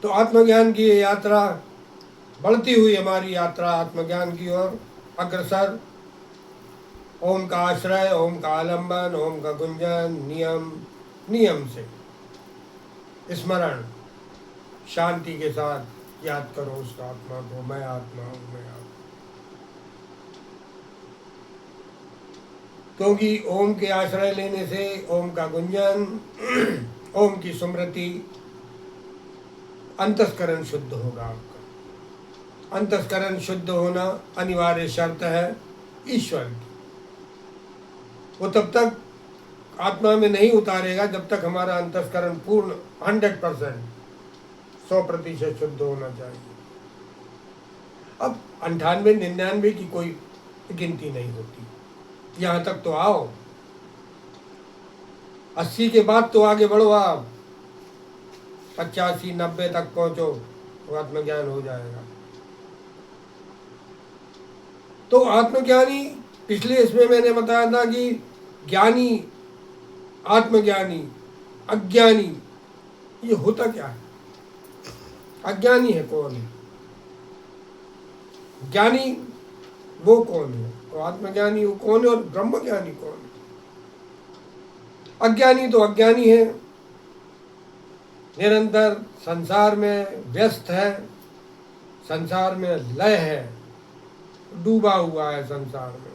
तो आत्मज्ञान की ये यात्रा, बढ़ती हुई हमारी यात्रा आत्मज्ञान की ओर अग्रसर, ओम का आश्रय, ओम का आलंबन, ओम का गुंजन, नियम नियम से स्मरण, शांति के साथ याद करो उस आत्मा को, मैं आत्मा हूँ, मैं आत्मा। क्योंकि ओम के आश्रय लेने से, ओम का गुंजन, ओम की स्मृति, अंतस्करण शुद्ध होगा आपका। अंतस्करण शुद्ध होना अनिवार्य शर्त है ईश्वर की। वो तब तक आत्मा में नहीं उतारेगा जब तक हमारा अंतस्करण पूर्ण 100%, 100% शुद्ध होना चाहिए। अब 98, 99 की कोई गिनती नहीं होती, यहाँ तक तो आओ। 80 के बाद तो आगे बढ़ो, आप 85, 90 तक पहुंचो तो आत्मज्ञान हो जाएगा। तो आत्मज्ञानी, पिछले इसमें मैंने बताया था कि ज्ञानी, आत्मज्ञानी, अज्ञानी, ये होता क्या है? अज्ञानी है कौन है? ज्ञानी वो कौन है? और आत्मज्ञानी वो कौन है? और ब्रह्मज्ञानी कौन है? अज्ञानी तो अज्ञानी है, निरंतर संसार में व्यस्त है, संसार में लय है, डूबा हुआ है संसार में,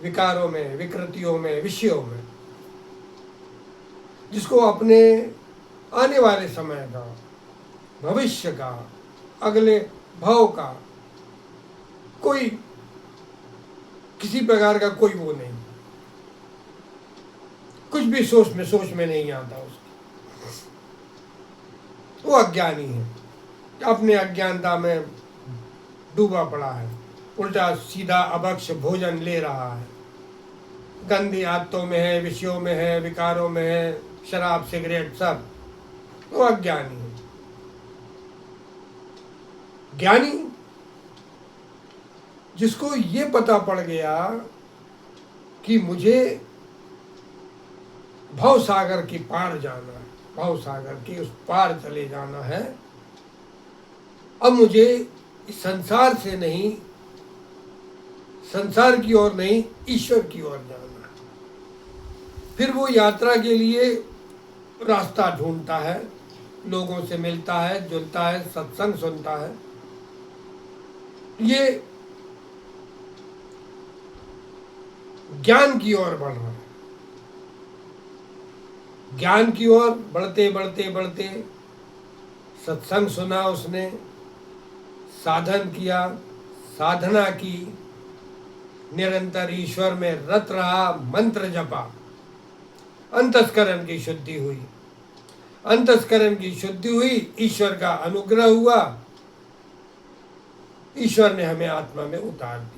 विकारों में, विकृतियों में, विषयों में, जिसको अपने आने वाले समय का, भविष्य का, अगले भव का कोई, किसी प्रकार का कोई वो नहीं, कुछ भी सोच में नहीं आता उसको। वो अज्ञानी है, अपने अज्ञानता में डूबा पड़ा है, उल्टा सीधा अभक्ष भोजन ले रहा है, गंदी आदतों में है, विषयों में है, विकारों में है, शराब सिगरेट सब। वो अज्ञानी है। ज्ञानी जिसको ये पता पड़ गया कि मुझे भव सागर की पार जाना है, भव सागर की उस पार चले जाना है, अब मुझे इस संसार से नहीं, संसार की ओर नहीं, ईश्वर की ओर जाना है। फिर वो यात्रा के लिए रास्ता ढूंढता है, लोगों से मिलता है, जुलता है, सत्संग सुनता है। ये ज्ञान की ओर बढ़ रहा है। ज्ञान की ओर बढ़ते बढ़ते बढ़ते सत्संग सुना उसने, साधन किया, साधना की, निरंतर ईश्वर में रत रहा, मंत्र जपा, अंतस्करण की शुद्धि हुई। अंतस्करण की शुद्धि हुई, ईश्वर का अनुग्रह हुआ, ईश्वर ने हमें आत्मा में उतार दिया।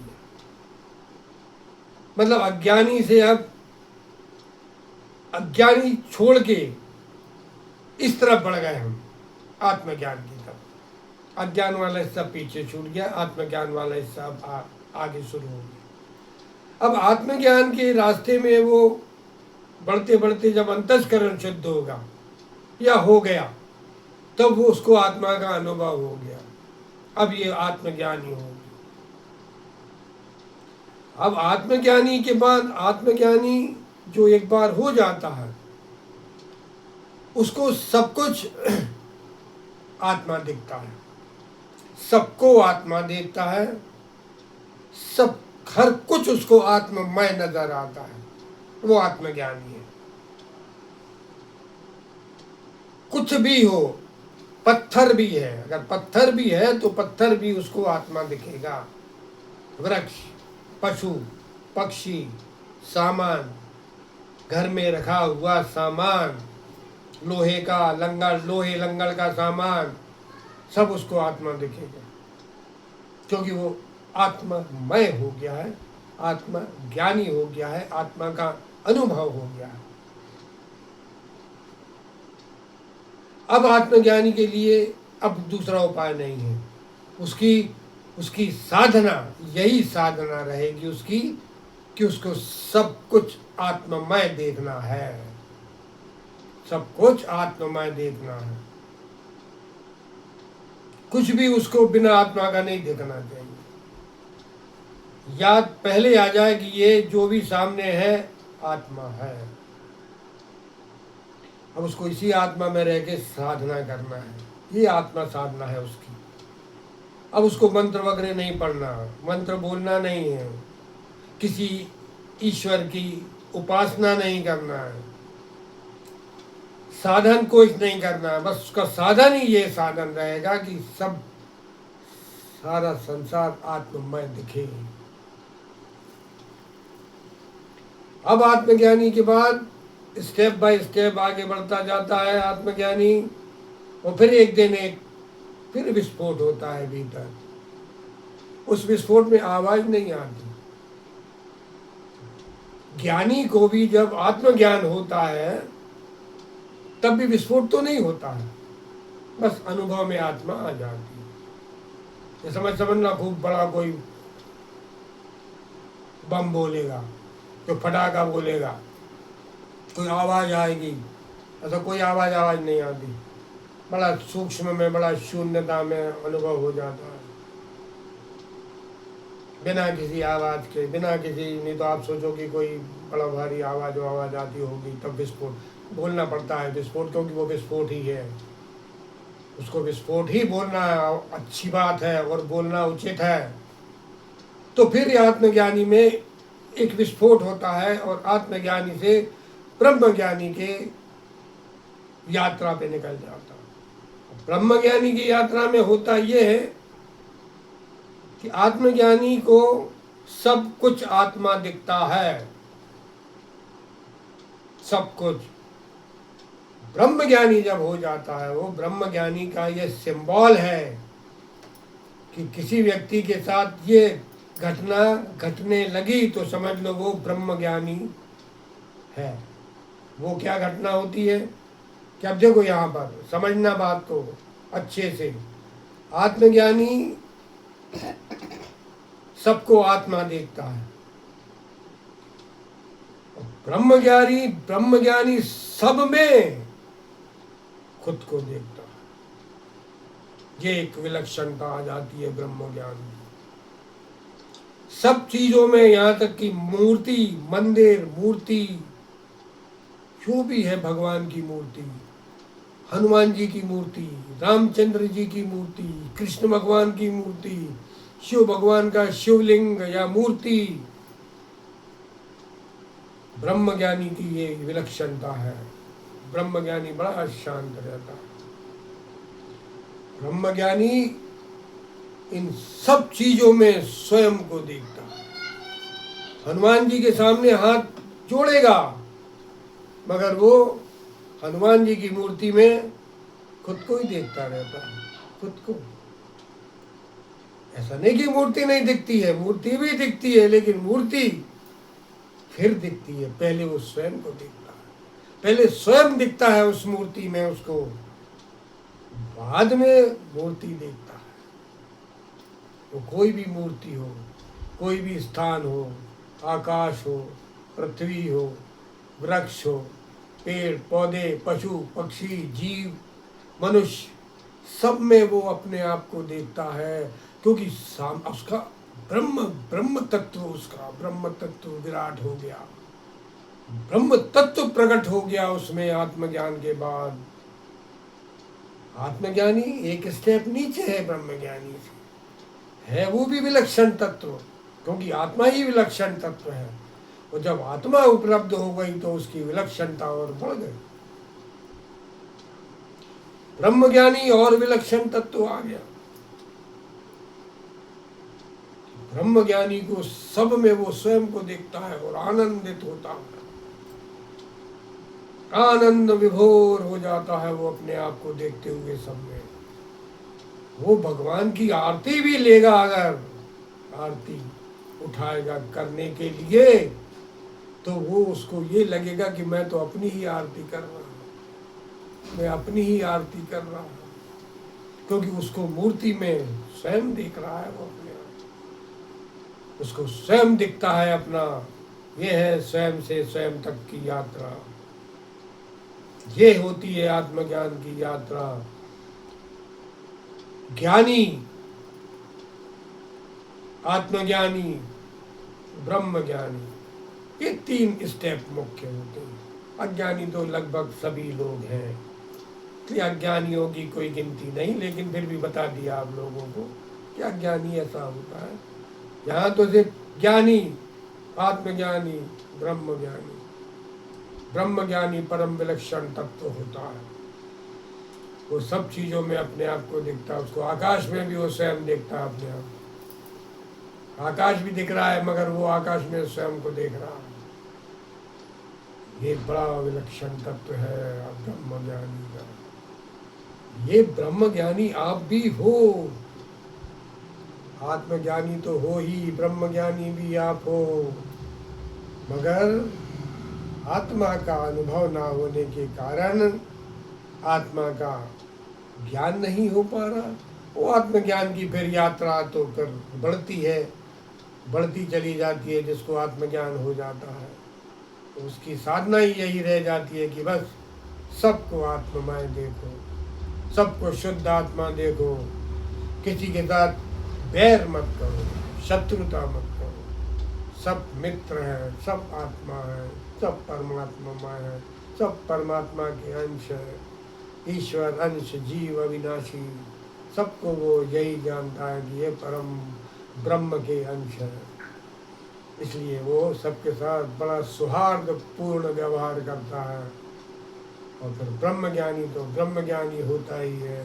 मतलब अज्ञानी से अब अज्ञानी छोड़ के इस तरफ बढ़ गए हम, आत्मज्ञान की तरफ। अज्ञान वाला हिस्सा पीछे छूट गया, आत्मज्ञान वाला हिस्सा अब आगे शुरू हो गया। अब आत्मज्ञान के रास्ते में वो बढ़ते बढ़ते जब अंतस्करण शुद्ध होगा या हो गया, तब वो उसको आत्मा का अनुभव हो गया। अब ये आत्मज्ञानी हो गया। अब आत्मज्ञानी के बाद, आत्मज्ञानी जो एक बार हो जाता है, उसको सब कुछ आत्मा दिखता है, सबको आत्मा देखता है, सब, हर कुछ उसको आत्ममय नजर आता है। वो आत्मज्ञानी है। कुछ भी हो, पत्थर भी है, अगर पत्थर भी है तो पत्थर भी उसको आत्मा दिखेगा। वृक्ष, पशु, पक्षी, सामान, घर में रखा हुआ सामान, लोहे का लंगड़, लोहे लंगड़ का सामान, सब उसको आत्मा दिखेगा, क्योंकि वो आत्ममय हो गया है, आत्मा ज्ञानी हो गया है, आत्मा का अनुभव हो गया है। अब आत्मज्ञानी के लिए अब दूसरा उपाय नहीं है, उसकी साधना, यही साधना रहेगी उसकी, कि उसको सब कुछ आत्ममय देखना है, सब कुछ आत्ममय देखना है। कुछ भी उसको बिना आत्मा का नहीं देखना चाहिए। याद पहले आ जाए कि ये जो भी सामने है आत्मा है। अब उसको इसी आत्मा में रह के साधना करना है, ये आत्मा साधना है उसकी। अब उसको मंत्र वगैरह नहीं पढ़ना, मंत्र बोलना नहीं है, किसी ईश्वर की उपासना नहीं करना है, साधन कुछ नहीं करना है। बस उसका साधन ही ये साधन रहेगा कि सब सारा संसार आत्ममय दिखे। अब आत्मज्ञानी के बाद स्टेप बाय स्टेप आगे बढ़ता जाता है आत्मज्ञानी, और फिर एक दिन एक फिर विस्फोट होता है भीतर। उस विस्फोट में आवाज नहीं आती। ज्ञानी को भी जब आत्मज्ञान होता है तब भी विस्फोट तो नहीं होता है, बस अनुभव में आत्मा आ जाती है। ये समझना, खूब बड़ा कोई बम बोलेगा, कोई फटाका बोलेगा, कोई आवाज आएगी, ऐसा कोई आवाज नहीं आती। बड़ा सूक्ष्म में, बड़ा शून्यता में अनुभव हो जाता है, बिना किसी आवाज के, बिना किसी। नहीं तो आप सोचो कि कोई बड़ा भारी आवाज आती होगी तब विस्फोट बोलना पड़ता है। विस्फोट क्योंकि वो विस्फोट ही है, उसको विस्फोट ही बोलना अच्छी बात है और बोलना उचित है। तो फिर आत्मज्ञानी में एक विस्फोट होता है और आत्मज्ञानी से ब्रह्मज्ञानी के यात्रा पे निकल जाता है। ब्रह्मज्ञानी की यात्रा में होता यह है कि आत्मज्ञानी को सब कुछ आत्मा दिखता है, सब कुछ। ब्रह्मज्ञानी जब हो जाता है, वो ब्रह्मज्ञानी का ये सिंबल है कि किसी व्यक्ति के साथ ये घटना घटने लगी तो समझ लो वो ब्रह्मज्ञानी है। वो क्या घटना होती है कि अब देखो यहाँ पर समझना बात को अच्छे से। आत्मज्ञानी सबको आत्मा देखता है, ब्रह्मज्ञानी सब में खुद को देखता है। ये एक विलक्षणता आ जाती है ब्रह्मज्ञान। सब चीजों में, यहाँ तक कि मूर्ति, मंदिर, मूर्ति जो भी है, भगवान की मूर्ति, हनुमान जी की मूर्ति, रामचंद्र जी की मूर्ति, कृष्ण भगवान की मूर्ति, शिव भगवान का शिवलिंग या मूर्ति, ब्रह्मज्ञानी की ये विलक्षणता है। ब्रह्मज्ञानी बड़ा शांत रहता है। ब्रह्मज्ञानी इन सब चीजों में स्वयं को देखता है। हनुमान जी के सामने हाथ जोड़ेगा मगर वो हनुमान जी की मूर्ति में खुद को ही देखता रहता है, खुद को। ऐसा नहीं कि मूर्ति नहीं दिखती है, मूर्ति भी दिखती है, लेकिन मूर्ति फिर दिखती है। पहले वो स्वयं को देखता है, पहले स्वयं दिखता है उस मूर्ति में उसको, बाद में मूर्ति देखता है। वो कोई भी मूर्ति हो, कोई भी स्थान हो, आकाश हो, पृथ्वी हो, वृक्ष हो, पेड़ पौधे, पशु पक्षी, जीव, मनुष्य, सब में वो अपने आप को देखता है। क्योंकि उसका ब्रह्म तत्व, उसका ब्रह्म तत्व विराट हो गया, ब्रह्म तत्व प्रकट हो गया उसमें आत्मज्ञान के बाद। आत्मज्ञानी एक स्टेप नीचे है ब्रह्मज्ञानी से, है वो भी विलक्षण तत्व, क्योंकि आत्मा ही विलक्षण तत्व है। और जब आत्मा उपलब्ध हो गई तो उसकी विलक्षणता और बढ़ गई। ब्रह्मज्ञानी और विलक्षण तत्व आ गया। ब्रह्मज्ञानी को सब में वो स्वयं को देखता है और आनंदित होता है, आनंद विभोर हो जाता है वो अपने आप को देखते हुए सब में। वो भगवान की आरती भी लेगा, अगर आरती उठाएगा करने के लिए, तो वो उसको ये लगेगा कि मैं तो अपनी ही आरती कर रहा हूँ, मैं अपनी ही आरती कर रहा हूँ, क्योंकि उसको मूर्ति में स्वयं देख रहा है वो अपने आप, उसको स्वयं दिखता है अपना। ये है स्वयं से स्वयं तक की यात्रा, ये होती है आत्मज्ञान की यात्रा। ज्ञानी, आत्मज्ञानी, ब्रह्म ज्ञानी, ये 3 स्टेप मुख्य होते हैं। अज्ञानी तो लगभग सभी लोग हैं, इसलिए अज्ञानियों की कोई गिनती नहीं, लेकिन फिर भी बता दिया आप लोगों को कि अज्ञानी ऐसा होता है। यहाँ तो सिर्फ ज्ञानी, आत्मज्ञानी, ब्रह्म ज्ञानी। ब्रह्म ज्ञानी परम विलक्षण तत्व होता है, वो सब चीज़ों में अपने आप को देखता है, उसको आकाश में भी वो स्वयं देखता है अपने आप। आकाश भी दिख रहा है मगर वो आकाश में स्वयं को देख रहा है। ये बड़ा विलक्षण तत्व है ब्रह्म ज्ञानी का। ये ब्रह्म ज्ञानी आप भी हो, आत्मज्ञानी तो हो ही, ब्रह्म ज्ञानी भी आप हो, मगर आत्मा का अनुभव ना होने के कारण आत्मा का ज्ञान नहीं हो पा रहा। वो आत्मज्ञान की फिर यात्रा तो कर बढ़ती है, बढ़ती चली जाती है। जिसको आत्मज्ञान हो जाता है तो उसकी साधना ही यही रह जाती है कि बस सबको आत्ममय देखो, सबको शुद्ध आत्मा देखो, किसी के साथ बैर मत करो, शत्रुता मत करो, सब मित्र हैं, सब आत्मा है, सब परमात्मा है, सब परमात्मा के अंश है, ईश्वर अंश, जीव अविनाशी, सबको वो यही जानता है कि ये परम ब्रह्म के अंश है। इसलिए वो सबके साथ बड़ा सौहार्दपूर्ण व्यवहार करता है। और फिर ब्रह्मज्ञानी तो ब्रह्मज्ञानी होता ही है।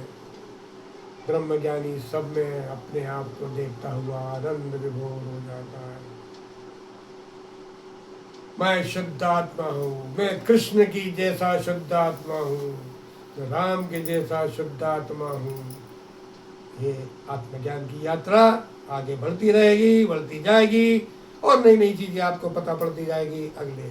ब्रह्मज्ञानी सब में अपने आप को देखता हुआ आनंद विभोर हो जाता है। मैं शुद्ध आत्मा हूँ, मैं कृष्ण की जैसा शुद्ध आत्मा हूँ, मैं राम के जैसा शुद्ध आत्मा हूँ। ये आत्मज्ञान की यात्रा आगे बढ़ती रहेगी, बढ़ती जाएगी और नई नई चीज़ें आपको पता पड़ती जाएगी अगले